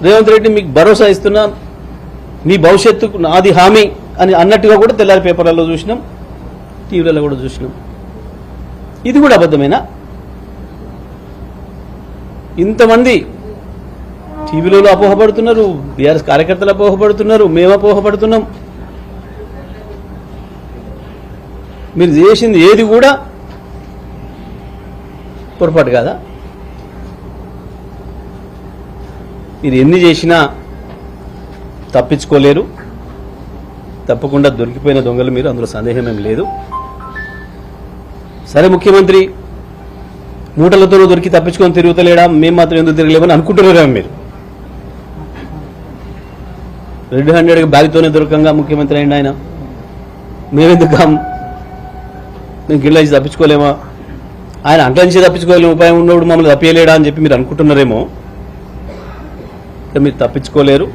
రేవంత్ రెడ్డి మీకు భరోసా ఇస్తున్నా, మీ భవిష్యత్తుకు నాది హామీ అని అన్నట్టుగా కూడా తెల్లారి పేపర్లలో చూసినాం, టీవీలలో కూడా చూసినాం. ఇది కూడా అబద్ధమేనా? ఇంతమంది టీవీలలో అపోహపడుతున్నారు, బీఆర్ఎస్ కార్యకర్తలు అపోహపడుతున్నారు, మేము అపోహపడుతున్నాం. మీరు చేసింది ఏది కూడా పొరపాటు కాదా? మీరు ఎన్ని చేసినా తప్పించుకోలేరు. తప్పకుండా దొరికిపోయిన దొంగలు మీరు, అందులో సందేహమేం లేదు. సరే, ముఖ్యమంత్రి మూటలతో దొరికి తప్పించుకొని తిరుగుతలేడా, మేము మాత్రం ఎందుకు తిరగలేమని అనుకుంటున్నారా మీరు? రెడ్ హ్యాండెడ్గా బ్యాగ్తోనే దొరకంగా ముఖ్యమంత్రి అయింది ఆయన. మేమెందుకు మేము గిళ్ళేసి తప్పించుకోలేమా? ఆయన అంట్ల నుంచి తప్పించుకోలేము, ఉపాయం ఉన్నప్పుడు మమ్మల్ని తప్పియలేడా అని చెప్పి మీరు అనుకుంటున్నారేమో. మీరు తప్పించుకోలేరు.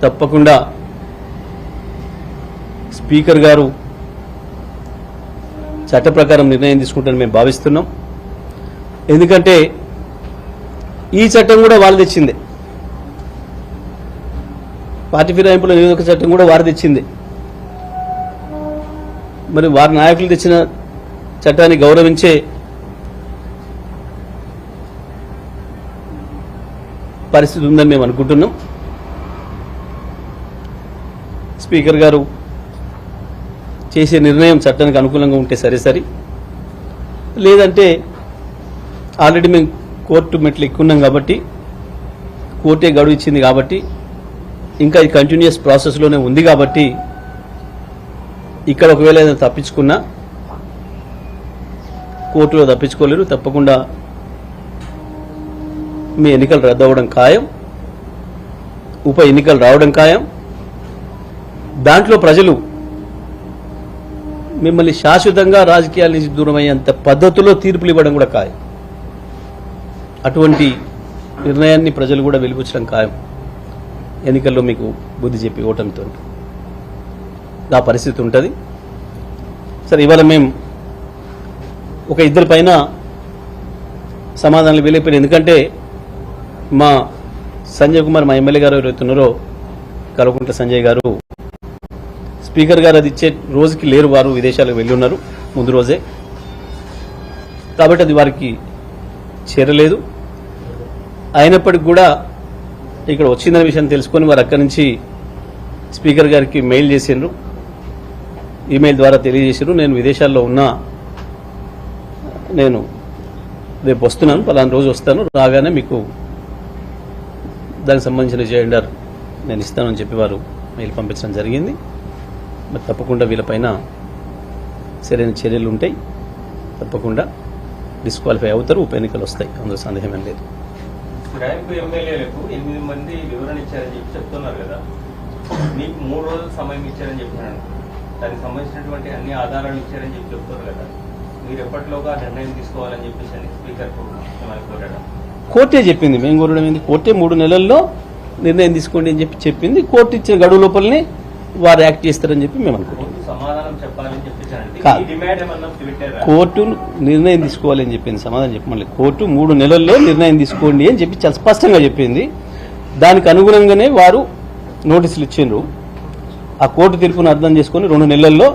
తప్పకుండా స్పీకర్ గారు చట్ట ప్రకారం నిర్ణయం తీసుకుంటారని మేము భావిస్తున్నాం. ఎందుకంటే ఈ చట్టం కూడా వాళ్ళు తెచ్చిందే, పార్టీ ఫిరాయింపుల నిరోధక చట్టం కూడా వారు తెచ్చింది. మరి వారి నాయకులు తెచ్చిన చట్టాన్ని గౌరవించే పరిస్థితి ఉందని మేము అనుకుంటున్నాం. స్పీకర్ గారు చేసే నిర్ణయం చట్టానికి అనుకూలంగా ఉంటే సరే, లేదంటే ఆల్రెడీ మేము కోర్టు మెట్లు ఎక్కున్నాం కాబట్టి, కోర్టే గడువు ఇచ్చింది కాబట్టి, ఇంకా ఈ కంటిన్యూస్ ప్రాసెస్లోనే ఉంది కాబట్టి, ఇక్కడ ఒకవేళ ఏదైనా తప్పించుకున్నా కోర్టులో తప్పించుకోలేరు. తప్పకుండా మీ ఎన్నికలు రద్దు అవ్వడం ఖాయం, ఉప ఎన్నికలు రావడం ఖాయం. దాంట్లో ప్రజలు మిమ్మల్ని శాశ్వతంగా రాజకీయాల నుంచి దూరమయ్యేంత పద్ధతిలో తీర్పులు ఇవ్వడం కూడా ఖాయం. అటువంటి నిర్ణయాన్ని ప్రజలు కూడా వెలిబుచ్చడం ఖాయం. ఎన్నికల్లో మీకు బుద్ధి చెప్పి ఓటమితో ఆ పరిస్థితి ఉంటుంది. సరే, ఇవాళ మేము ఒక ఇద్దరి పైన సమాధానాలు వెళ్ళిపోయినాయి. ఎందుకంటే మా సంజయ్ కుమార్, మా ఎమ్మెల్యే గారు ఎవరైతున్నారో కల్వకుంట్ల సంజయ్ గారు, స్పీకర్ గారు అది ఇచ్చే రోజుకి లేరు, వారు విదేశాలకు వెళ్ళి ఉన్నారు ముందు రోజే. కాబట్టి అది వారికి చేరలేదు. అయినప్పటికీ కూడా ఇక్కడ వచ్చిందనే విషయం తెలుసుకొని వారు అక్కడి నుంచి స్పీకర్ గారికి మెయిల్ చేసిండ్రు, ఈమెయిల్ ద్వారా తెలియజేసారు, నేను విదేశాల్లో ఉన్నా, నేను రేపు వస్తున్నాను, పలానా రోజు వస్తాను, రాగానే మీకు దానికి సంబంధించిన జెండర్ నేను ఇస్తానని చెప్పి వారు మెయిల్ పంపించడం జరిగింది. మరి తప్పకుండా వీళ్ళపైన సరైన చర్యలు ఉంటాయి. తప్పకుండా డిస్క్వాలిఫై అవుతారు, ఉప ఎన్నికలు వస్తాయి, అందులో సందేహం లేదు. ఫిరాయింపు ఎమ్మెల్యేలకు 8 మంది వివరణ ఇచ్చారని చెప్పి చెప్తున్నారు కదా, మీకు 3 రోజులు సమయం ఇచ్చారని చెప్పినాను, దానికి సంబంధించినటువంటి అన్ని ఆధారాలు ఇచ్చారని చెప్పి చెప్తున్నారు కదా, మీరు ఎప్పటిలోగా నిర్ణయం తీసుకోవాలని చెప్పేసి స్పీకర్ కోరాడు. కోర్టే చెప్పింది, మేము కోరడం ఏంది, కోర్టే 3 నెలల్లో నిర్ణయం తీసుకోండి అని చెప్పి చెప్పింది. కోర్టు ఇచ్చిన గడువు లోపలనే వారు యాక్ట్ చేస్తారని చెప్పి మేము అనుకుంటున్నాం. సమాధానం చెప్పాలని చెప్పేసి కోర్టు నిర్ణయం తీసుకోవాలని చెప్పింది, సమాధానం చెప్పమని. కోర్టు 3 నెలల్లో నిర్ణయం తీసుకోండి అని చెప్పి చాలా స్పష్టంగా చెప్పింది. దానికి అనుగుణంగానే వారు నోటీసులు ఇచ్చిండ్రు. ఆ కోర్టు తీర్పును అర్థం చేసుకుని 2 నెలల్లో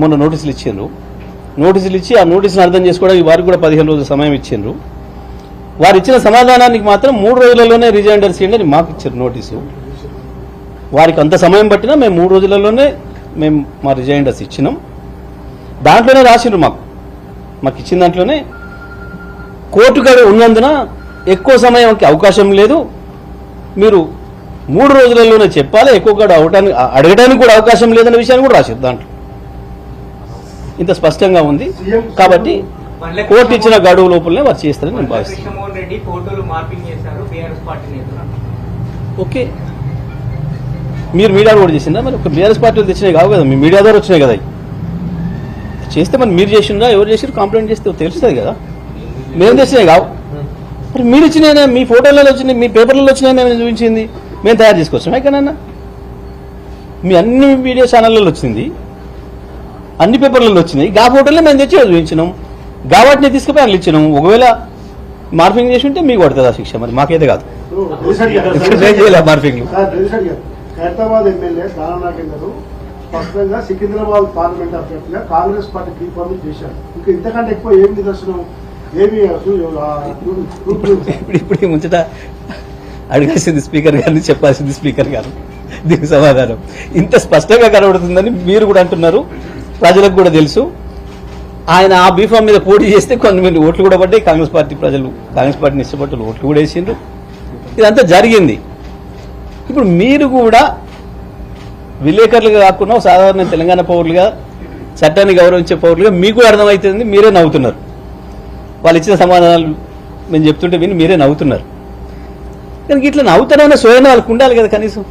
మొన్న నోటీసులు ఇచ్చిండ్రు. నోటీసులు ఇచ్చి ఆ నోటీసును అర్థం చేసుకోవడానికి వారికి కూడా 15 రోజుల సమయం ఇచ్చిండ్రు. వారు ఇచ్చిన సమాధానానికి మాత్రం 3 రోజులలోనే రిజైండర్స్ ఇవ్వండి అని మాకు ఇచ్చారు నోటీసు. వారికి అంత సమయం పట్టినా మేము 3 రోజులలోనే మేము మా రిజైండర్స్ ఇచ్చినాం. దాంట్లోనే రాసిండ్రు, మాకు ఇచ్చిన దాంట్లోనే కోర్టు గడువు ఉన్నందున ఎక్కువ సమయంకి అవకాశం లేదు, మీరు 3 రోజులలోనే చెప్పాలి, ఎక్కువ గడువు అడగడానికి కూడా అవకాశం లేదనే విషయాన్ని కూడా రాశారు దాంట్లో. ఇంత స్పష్టంగా ఉంది కాబట్టి కోర్టు ఇచ్చిన గడువు లోపలనే వారు చేస్తారని నేను భావిస్తున్నాను. ఓకే, మీరు మీడియా కూడా చేసిందా? మరి ఒక బీఆర్ఎస్ పార్టీలు తెచ్చినాయి కావు కదా, మీ మీడియా ద్వారా వచ్చినాయి కదా. చేస్తే మరి మీరు చేసిందా, ఎవరు చేసారు, కంప్లైంట్ చేస్తే తెలుస్తుంది కదా. మేము తెచ్చినాయి కావు, మరి మీరు ఇచ్చినాయినా, మీ ఫోటోలలో వచ్చినాయి, మీ పేపర్లలో వచ్చినాయి, మేము చూపించింది మేము తయారు చేసుకొచ్చాం. ఎక్కడన్నా మీ అన్ని మీడియా ఛానళ్ళలో వచ్చింది, అన్ని పేపర్లలో వచ్చినాయి, గా ఫోటోలే మేము తెచ్చి చూపించినాం, గా వాటిని తీసుకుపోయి అల్లు ఇచ్చినాం. ఒకవేళ మార్పింగ్ చేసి ఉంటే మీకు పడుతుంది ఆ శిక్ష, మరి మాకైతే కాదు. మార్పింగ్ ఖైరతాబాద్ ఎమ్మెల్యే దానా నాగేందర్ స్పష్టంగా సికింద్రాబాద్ పార్లమెంట్ అభ్యర్థిగా కాంగ్రెస్ పార్టీ తీర్మానం చేశారు. ఇంకా ఇంతకంటే ఎక్కువ ఏమి నిదర్శనం ఏమి ఇప్పుడు ముంచట అడగాల్సింది స్పీకర్ గారిని, చెప్పాల్సింది స్పీకర్ గారు. దీనికి సమాధానం ఇంత స్పష్టంగా కనబడుతుందని మీరు కూడా అంటున్నారు, ప్రజలకు కూడా తెలుసు. ఆయన ఆ బీఫామ్ మీద పోటీ చేస్తే కొంతమంది ఓట్లు కూడా పడ్డాయి. కాంగ్రెస్ పార్టీ ప్రజలు, కాంగ్రెస్ పార్టీని ఇష్టపడ్డ ఓట్లు కూడా వేసిండ్రు. ఇదంతా జరిగింది. ఇప్పుడు మీరు కూడా విలేకరులుగా కాకుండా సాధారణ తెలంగాణ పౌరులుగా, చట్టాన్ని గౌరవించే పౌరులుగా మీకు కూడా అర్థమవుతుంది. మీరే నవ్వుతున్నారు. వాళ్ళు ఇచ్చిన సమాధానాలు మేము చెప్తుంటే విని మీరే నవ్వుతున్నారు. కానీ ఇట్లా నవ్వుతారనే స్వయం వాళ్ళకు ఉండాలి కదా కనీసం.